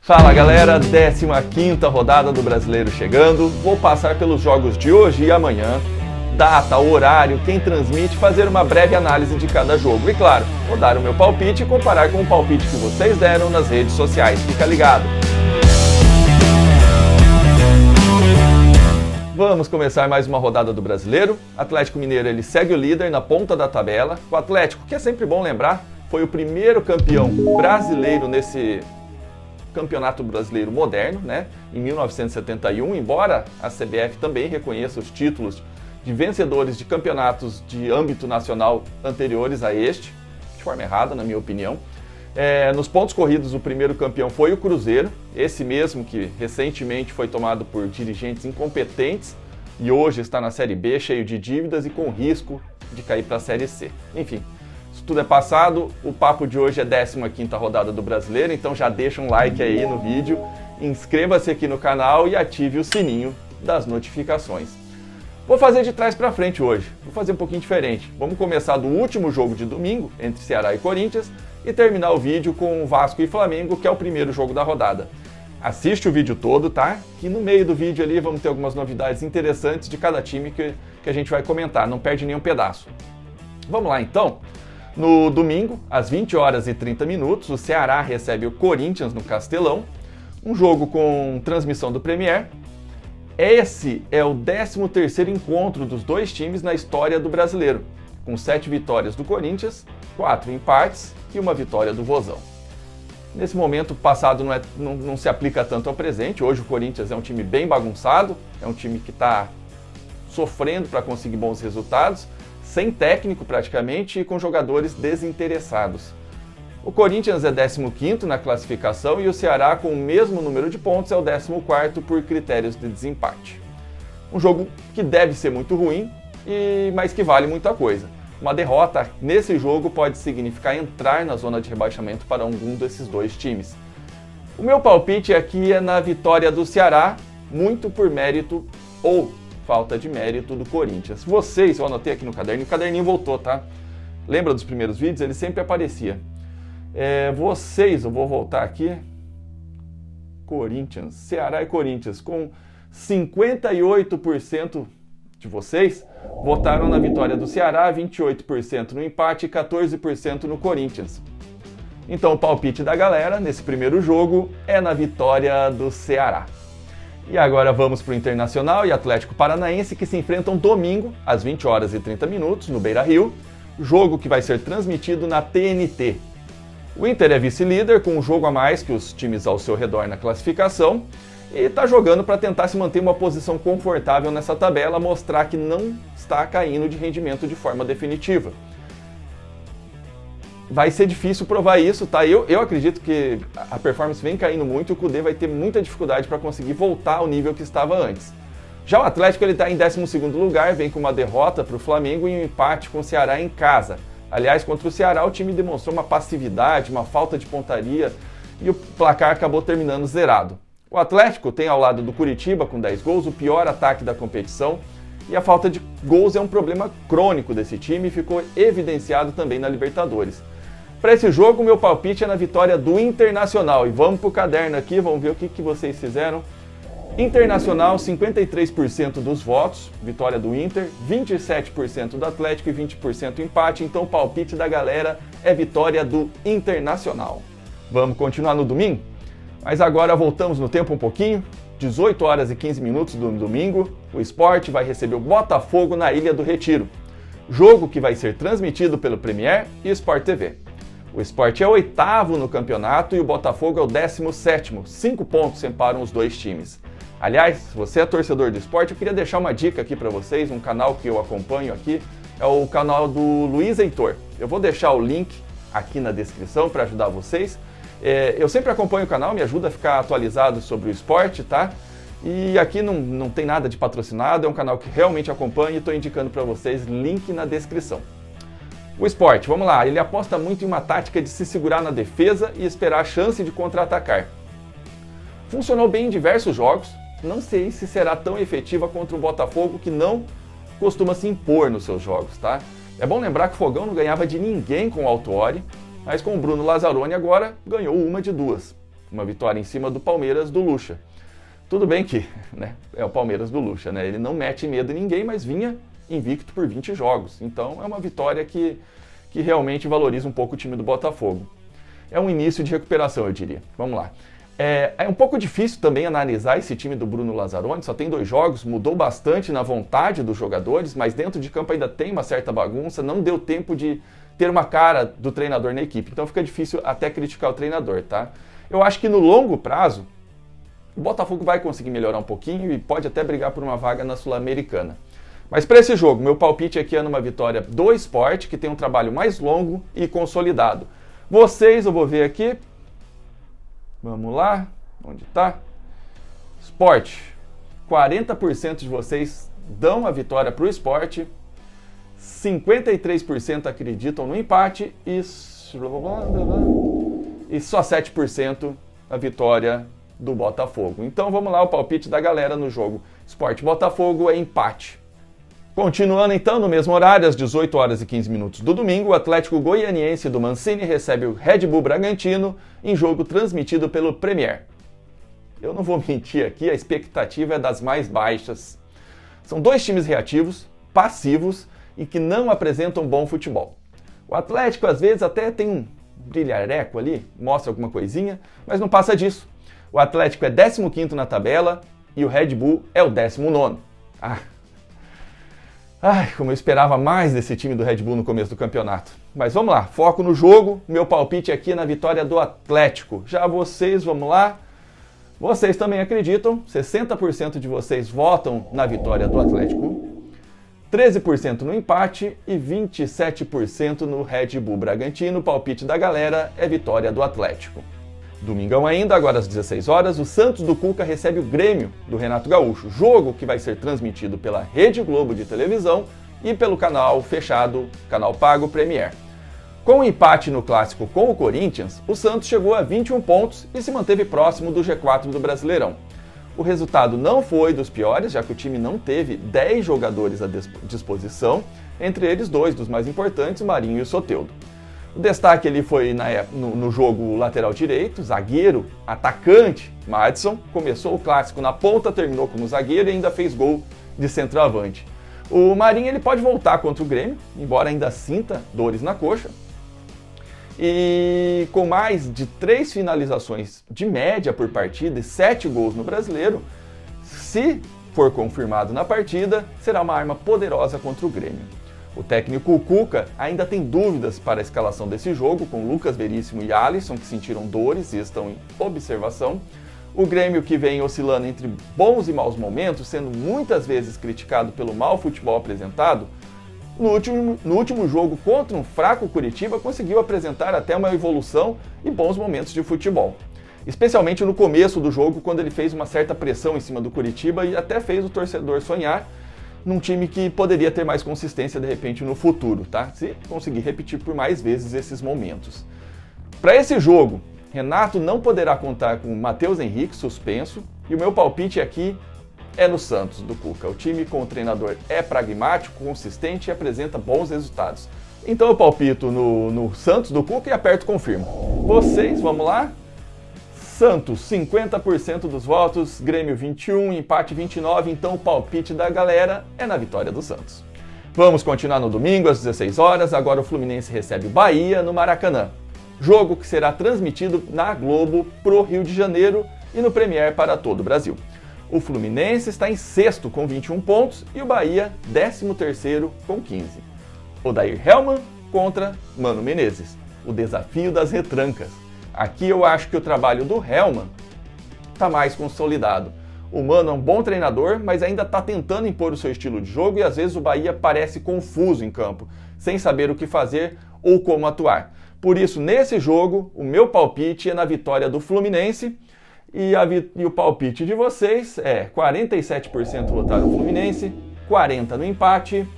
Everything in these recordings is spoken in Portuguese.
Fala galera, 15ª rodada do Brasileiro chegando. Vou passar pelos jogos de hoje e amanhã, data, horário, quem transmite, fazer uma breve análise de cada jogo. E claro, vou dar o meu palpite e comparar com o palpite que vocês deram nas redes sociais. Fica ligado! Vamos começar mais uma rodada do Brasileiro. Atlético Mineiro ele segue o líder na ponta da tabela. O Atlético, que é sempre bom lembrar, foi o primeiro campeão brasileiro nesse Campeonato Brasileiro moderno, né, em 1971, embora a CBF também reconheça os títulos de vencedores de campeonatos de âmbito nacional anteriores a este, de forma errada, na minha opinião. Nos pontos corridos, o primeiro campeão foi o Cruzeiro, esse mesmo que recentemente foi tomado por dirigentes incompetentes e hoje está na Série B, cheio de dívidas e com risco de cair para a Série C. Enfim, isso tudo é passado, o papo de hoje é 15ª rodada do Brasileiro, então já deixa um like aí no vídeo, inscreva-se aqui no canal e ative o sininho das notificações. Vou fazer de trás para frente hoje, vou fazer um pouquinho diferente. Vamos começar do último jogo de domingo, entre Ceará e Corinthians, e terminar o vídeo com Vasco e Flamengo, que é o primeiro jogo da rodada. Assiste o vídeo todo, tá? Que no meio do vídeo ali vamos ter algumas novidades interessantes de cada time que a gente vai comentar, não perde nenhum pedaço. Vamos lá então? No domingo, às 20h30, o Ceará recebe o Corinthians no Castelão, um jogo com transmissão do Premier. Esse é o 13º encontro dos dois times na história do Brasileiro, com 7 vitórias do Corinthians, 4 empates e uma vitória do Vozão. Nesse momento, o passado não se aplica tanto ao presente. Hoje o Corinthians é um time bem bagunçado, é um time que está sofrendo para conseguir bons resultados, sem técnico praticamente e com jogadores desinteressados. O Corinthians é 15º na classificação e o Ceará, com o mesmo número de pontos, é o 14º por critérios de desempate. Um jogo que deve ser muito ruim, mas que vale muita coisa. Uma derrota nesse jogo pode significar entrar na zona de rebaixamento para algum desses dois times. O meu palpite aqui é na vitória do Ceará, muito por mérito ou falta de mérito do Corinthians. Vocês, eu anotei aqui no caderninho, o caderninho voltou, tá? Lembra dos primeiros vídeos? Ele sempre aparecia. Eu vou voltar aqui. Corinthians, Ceará e Corinthians, com 58% de vocês votaram na vitória do Ceará, 28% no empate e 14% no Corinthians. Então o palpite da galera nesse primeiro jogo é na vitória do Ceará. E agora vamos para o Internacional e Atlético Paranaense, que se enfrentam domingo, às 20h30, no Beira-Rio, jogo que vai ser transmitido na TNT. O Inter é vice-líder, com um jogo a mais que os times ao seu redor na classificação, e está jogando para tentar se manter uma posição confortável nessa tabela, mostrar que não está caindo de rendimento de forma definitiva. Vai ser difícil provar isso, tá? Eu acredito que a performance vem caindo muito e o Kudê vai ter muita dificuldade para conseguir voltar ao nível que estava antes. Já o Atlético ele está em 12º lugar, vem com uma derrota para o Flamengo e um empate com o Ceará em casa. Aliás, contra o Ceará o time demonstrou uma passividade, uma falta de pontaria e o placar acabou terminando zerado. O Atlético tem ao lado do Curitiba com 10 gols, o pior ataque da competição, e a falta de gols é um problema crônico desse time e ficou evidenciado também na Libertadores. Para esse jogo, o meu palpite é na vitória do Internacional. E vamos para o caderno aqui, vamos ver o que vocês fizeram. Internacional, 53% dos votos, vitória do Inter, 27% do Atlético e 20% empate. Então o palpite da galera é vitória do Internacional. Vamos continuar no domingo? Mas agora voltamos no tempo um pouquinho. 18h15 do domingo, o Sport vai receber o Botafogo na Ilha do Retiro. Jogo que vai ser transmitido pelo Premier e Sport TV. O Sport é o 8º no campeonato e o Botafogo é o 17º. 5 pontos separam os dois times. Aliás, se você é torcedor do Sport, eu queria deixar uma dica aqui para vocês, um canal que eu acompanho aqui, é o canal do Luiz Heitor. Eu vou deixar o link aqui na descrição para ajudar vocês. Eu sempre acompanho o canal, me ajuda a ficar atualizado sobre o esporte, tá? E aqui não tem nada de patrocinado, é um canal que realmente acompanho e estou indicando para vocês, link na descrição. O Sport, vamos lá, ele aposta muito em uma tática de se segurar na defesa e esperar a chance de contra-atacar. Funcionou bem em diversos jogos, não sei se será tão efetiva contra o Botafogo, que não costuma se impor nos seus jogos, tá? É bom lembrar que o Fogão não ganhava de ninguém com o Autuori, mas com o Bruno Lazzaroni agora ganhou uma de duas. uma vitória em cima do Palmeiras do Lucha. Tudo bem que, né, é o Palmeiras do Lucha, né? Ele não mete medo em ninguém, mas vinha invicto por 20 jogos. Então é uma vitória que realmente valoriza um pouco o time do Botafogo. É um início de recuperação, eu diria. Vamos lá. É um pouco difícil também analisar esse time do Bruno Lazzaroni, só tem 2 jogos, mudou bastante na vontade dos jogadores, mas dentro de campo ainda tem uma certa bagunça, não deu tempo de ter uma cara do treinador na equipe, então fica difícil até criticar o treinador, tá? Eu acho que no longo prazo, o Botafogo vai conseguir melhorar um pouquinho e pode até brigar por uma vaga na Sul-Americana. Mas para esse jogo, meu palpite aqui é numa vitória do Sport, que tem um trabalho mais longo e consolidado. Vocês, eu vou ver aqui. Vamos lá. Onde está? Sport. 40% de vocês dão a vitória para o Sport. 53% acreditam no empate. E só 7% a vitória do Botafogo. Então vamos lá, o palpite da galera no jogo. Sport Botafogo é empate. Continuando então, no mesmo horário, às 18 horas e 15 minutos do domingo, o Atlético Goianiense do Mancini recebe o Red Bull Bragantino em jogo transmitido pelo Premier. Eu não vou mentir aqui, a expectativa é das mais baixas. São 2 times reativos, passivos e que não apresentam bom futebol. O Atlético às vezes até tem um brilhareco ali, mostra alguma coisinha, mas não passa disso. O Atlético é 15º na tabela e o Red Bull é o 19º. Como eu esperava mais desse time do Red Bull no começo do campeonato. Mas vamos lá, foco no jogo. Meu palpite aqui é na vitória do Atlético. Já vocês, vamos lá. Vocês também acreditam, 60% de vocês votam na vitória do Atlético, 13% no empate e 27% no Red Bull Bragantino. O palpite da galera é vitória do Atlético. Domingão ainda, agora às 16 horas, o Santos do Cuca recebe o Grêmio do Renato Gaúcho, jogo que vai ser transmitido pela Rede Globo de televisão e pelo canal fechado, canal pago Premier. Com o empate no clássico com o Corinthians, o Santos chegou a 21 pontos e se manteve próximo do G4 do Brasileirão. O resultado não foi dos piores, já que o time não teve 10 jogadores à disposição, entre eles 2 dos mais importantes, o Marinho e o Soteldo. O destaque ali foi no jogo lateral direito, zagueiro, atacante, Madison, começou o clássico na ponta, terminou como zagueiro e ainda fez gol de centroavante. O Marinho ele pode voltar contra o Grêmio, embora ainda sinta dores na coxa. E com mais de 3 finalizações de média por partida e 7 gols no Brasileiro, se for confirmado na partida, será uma arma poderosa contra o Grêmio. O técnico Cuca ainda tem dúvidas para a escalação desse jogo, com Lucas Veríssimo e Alisson, que sentiram dores e estão em observação. O Grêmio, que vem oscilando entre bons e maus momentos, sendo muitas vezes criticado pelo mau futebol apresentado, no último jogo contra um fraco Curitiba, conseguiu apresentar até uma evolução e bons momentos de futebol. Especialmente no começo do jogo, quando ele fez uma certa pressão em cima do Curitiba e até fez o torcedor sonhar num time que poderia ter mais consistência de repente no futuro, tá? Se conseguir repetir por mais vezes esses momentos. Para esse jogo, Renato não poderá contar com Matheus Henrique suspenso e o meu palpite aqui é no Santos do Cuca. O time com o treinador é pragmático, consistente e apresenta bons resultados. Então eu palpito no Santos do Cuca e aperto confirmo. Vocês, vamos lá? Santos, 50% dos votos, Grêmio 21, empate 29, então o palpite da galera é na vitória do Santos. Vamos continuar no domingo às 16 horas, agora o Fluminense recebe o Bahia no Maracanã. Jogo que será transmitido na Globo pro Rio de Janeiro e no Premier para todo o Brasil. O Fluminense está em sexto com 21 pontos e o Bahia 13º com 15. Odair Hellmann contra Mano Menezes, o desafio das retrancas. Aqui eu acho que o trabalho do Hellmann está mais consolidado. O Mano é um bom treinador, mas ainda está tentando impor o seu estilo de jogo e às vezes o Bahia parece confuso em campo, sem saber o que fazer ou como atuar. Por isso, nesse jogo, o meu palpite é na vitória do Fluminense e o palpite de vocês é 47% votaram no Fluminense, 40% no empate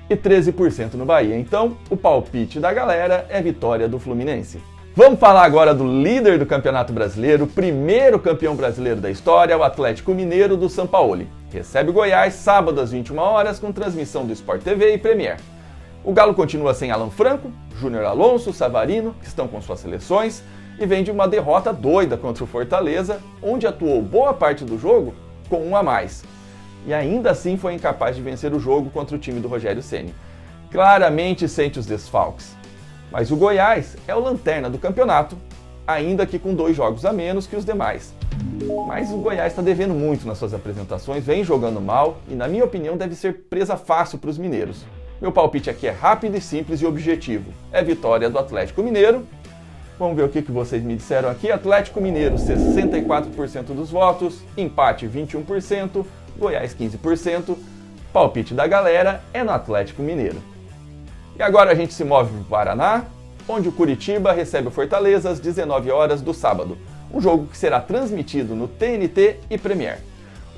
e 13% no Bahia. Então, o palpite da galera é vitória do Fluminense. Vamos falar agora do líder do Campeonato Brasileiro, o primeiro campeão brasileiro da história, o Atlético Mineiro do Sampaoli. Recebe o Goiás sábado às 21 horas com transmissão do Sport TV e Premier. O Galo continua sem Alan Franco, Júnior Alonso, Savarino, que estão com suas seleções, e vem de uma derrota doida contra o Fortaleza, onde atuou boa parte do jogo com um a mais. E ainda assim foi incapaz de vencer o jogo contra o time do Rogério Ceni. Claramente sente os desfalques. Mas o Goiás é o lanterna do campeonato, ainda que com 2 jogos a menos que os demais. Mas o Goiás está devendo muito nas suas apresentações, vem jogando mal e, na minha opinião, deve ser presa fácil para os mineiros. Meu palpite aqui é rápido e simples e objetivo. É vitória do Atlético Mineiro. Vamos ver o que vocês me disseram aqui. Atlético Mineiro, 64% dos votos, empate 21%, Goiás 15%. Palpite da galera é no Atlético Mineiro. E agora a gente se move para o Paraná, onde o Curitiba recebe o Fortaleza às 19 horas do sábado. Um jogo que será transmitido no TNT e Premier.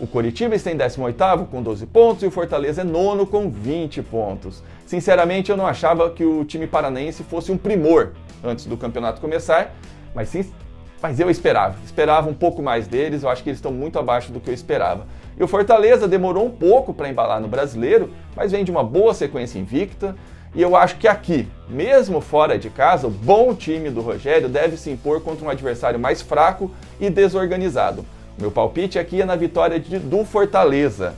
O Coritiba está em 18º com 12 pontos e o Fortaleza é 9º com 20 pontos. Sinceramente, eu não achava que o time paranaense fosse um primor antes do campeonato começar, mas eu esperava um pouco mais deles, eu acho que eles estão muito abaixo do que eu esperava. E o Fortaleza demorou um pouco para embalar no Brasileiro, mas vem de uma boa sequência invicta, e eu acho que aqui, mesmo fora de casa, o bom time do Rogério deve se impor contra um adversário mais fraco e desorganizado. Meu palpite aqui é na vitória do Fortaleza.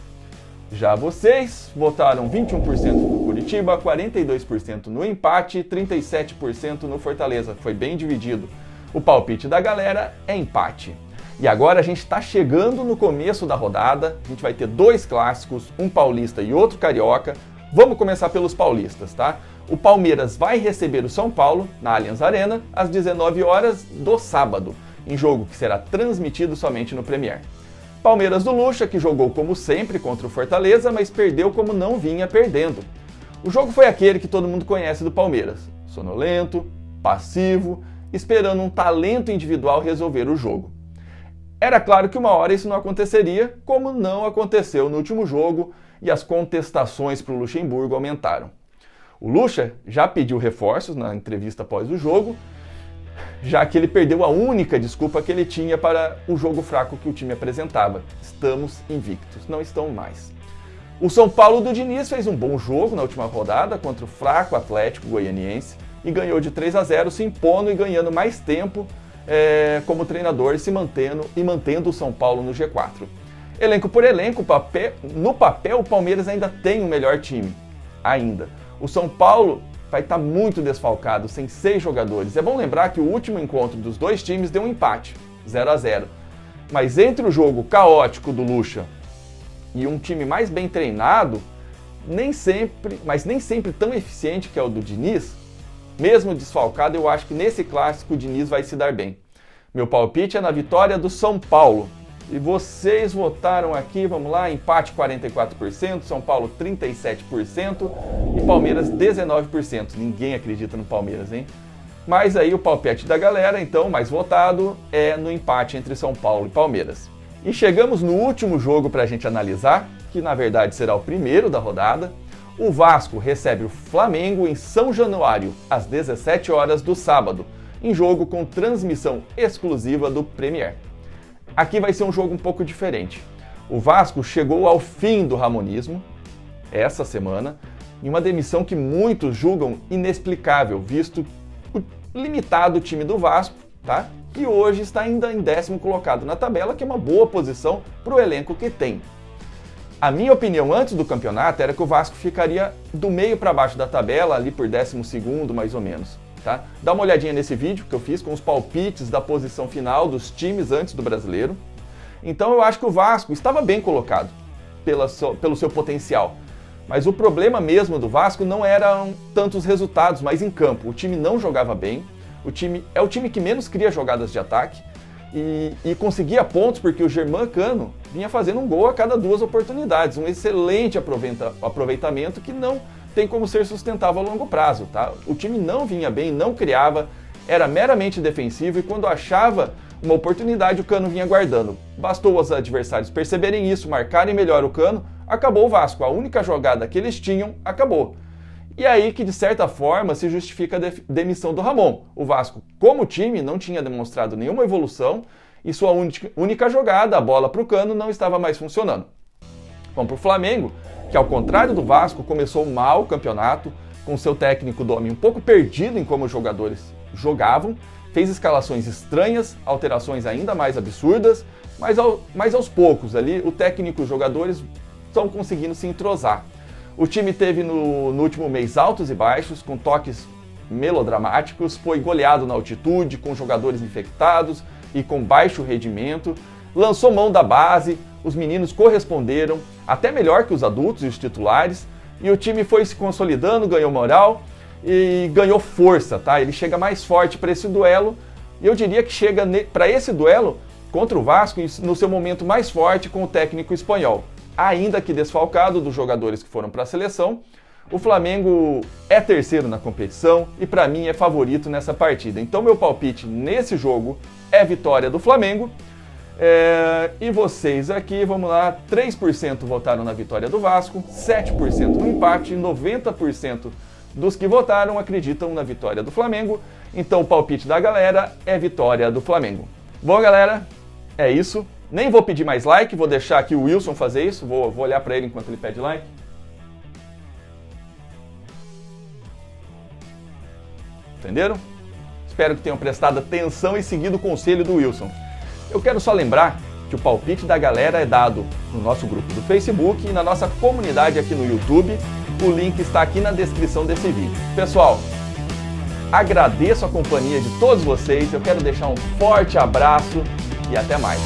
Já vocês votaram 21% no Curitiba, 42% no empate e 37% no Fortaleza. Foi bem dividido. O palpite da galera é empate. E agora a gente está chegando no começo da rodada. A gente vai ter 2 clássicos, um paulista e outro carioca. Vamos começar pelos paulistas, tá? O Palmeiras vai receber o São Paulo na Allianz Arena às 19 horas do sábado, em jogo que será transmitido somente no Premier. Palmeiras do Lucha, que jogou como sempre contra o Fortaleza, mas perdeu como não vinha perdendo. O jogo foi aquele que todo mundo conhece do Palmeiras, sonolento, passivo, esperando um talento individual resolver o jogo. Era claro que uma hora isso não aconteceria, como não aconteceu no último jogo, e as contestações para o Luxemburgo aumentaram. O Lucha já pediu reforços na entrevista após o jogo, já que ele perdeu a única desculpa que ele tinha para o jogo fraco que o time apresentava. Estamos invictos, não estão mais. O São Paulo do Diniz fez um bom jogo na última rodada contra o fraco Atlético Goianiense e ganhou de 3-0, se impondo e ganhando mais tempo como treinador e mantendo o São Paulo no G4. Elenco por elenco, no papel o Palmeiras ainda tem o melhor time. Ainda. O São Paulo vai estar muito desfalcado, sem 6 jogadores. É bom lembrar que o último encontro dos 2 times deu um empate, 0-0. Mas entre o jogo caótico do Lucha e um time mais bem treinado, nem sempre tão eficiente que é o do Diniz, mesmo desfalcado, eu acho que nesse clássico o Diniz vai se dar bem. Meu palpite é na vitória do São Paulo. E vocês votaram aqui, vamos lá, empate 44%, São Paulo 37% e Palmeiras 19%. Ninguém acredita no Palmeiras, hein? Mas aí o palpite da galera, então, mais votado, é no empate entre São Paulo e Palmeiras. E chegamos no último jogo para a gente analisar, que na verdade será o primeiro da rodada. O Vasco recebe o Flamengo em São Januário, às 17 horas do sábado, em jogo com transmissão exclusiva do Premier. Aqui vai ser um jogo um pouco diferente. O Vasco chegou ao fim do ramonismo, essa semana, em uma demissão que muitos julgam inexplicável, visto o limitado time do Vasco, tá? E hoje está ainda em 10º colocado na tabela, que é uma boa posição para o elenco que tem. A minha opinião antes do campeonato era que o Vasco ficaria do meio para baixo da tabela, ali por 12º mais ou menos. Tá? Dá uma olhadinha nesse vídeo que eu fiz com os palpites da posição final dos times antes do Brasileiro. Então eu acho que o Vasco estava bem colocado pelo seu potencial. Mas o problema mesmo do Vasco não eram tantos resultados, mas em campo. O time não jogava bem, é o time que menos cria jogadas de ataque e conseguia pontos porque o Germán vinha fazendo um gol a cada 2 oportunidades. Um excelente aproveitamento que não tem como ser sustentável a longo prazo, tá? O time não vinha bem, não criava, era meramente defensivo e quando achava uma oportunidade o Cano vinha guardando. Bastou os adversários perceberem isso, marcarem melhor o Cano, acabou o Vasco. A única jogada que eles tinham, acabou. E aí que de certa forma se justifica a demissão do Ramon. O Vasco, como time, não tinha demonstrado nenhuma evolução e sua única jogada, a bola para o Cano, não estava mais funcionando. Vamos para o Flamengo, que ao contrário do Vasco, começou mal o campeonato, com seu técnico Domi um pouco perdido em como os jogadores jogavam, fez escalações estranhas, alterações ainda mais absurdas, mas aos poucos ali o técnico e os jogadores estão conseguindo se entrosar. O time teve no último mês altos e baixos, com toques melodramáticos, foi goleado na altitude, com jogadores infectados e com baixo rendimento, lançou mão da base, os meninos corresponderam, até melhor que os adultos e os titulares, e o time foi se consolidando, ganhou moral e ganhou força, tá? Ele chega mais forte para esse duelo, e eu diria que chega para esse duelo contra o Vasco no seu momento mais forte com o técnico espanhol. Ainda que desfalcado dos jogadores que foram para a seleção, o Flamengo é terceiro na competição e para mim é favorito nessa partida. Então meu palpite nesse jogo é vitória do Flamengo. E vocês aqui, vamos lá, 3% votaram na vitória do Vasco, 7% no empate, 90% dos que votaram acreditam na vitória do Flamengo. Então o palpite da galera é vitória do Flamengo. Bom, galera, é isso. Nem vou pedir mais like, vou deixar aqui o Wilson fazer isso, vou olhar para ele enquanto ele pede like. Entenderam? Espero que tenham prestado atenção e seguido o conselho do Wilson. Eu quero só lembrar que o palpite da galera é dado no nosso grupo do Facebook e na nossa comunidade aqui no YouTube. O link está aqui na descrição desse vídeo. Pessoal, agradeço a companhia de todos vocês, eu quero deixar um forte abraço e até mais.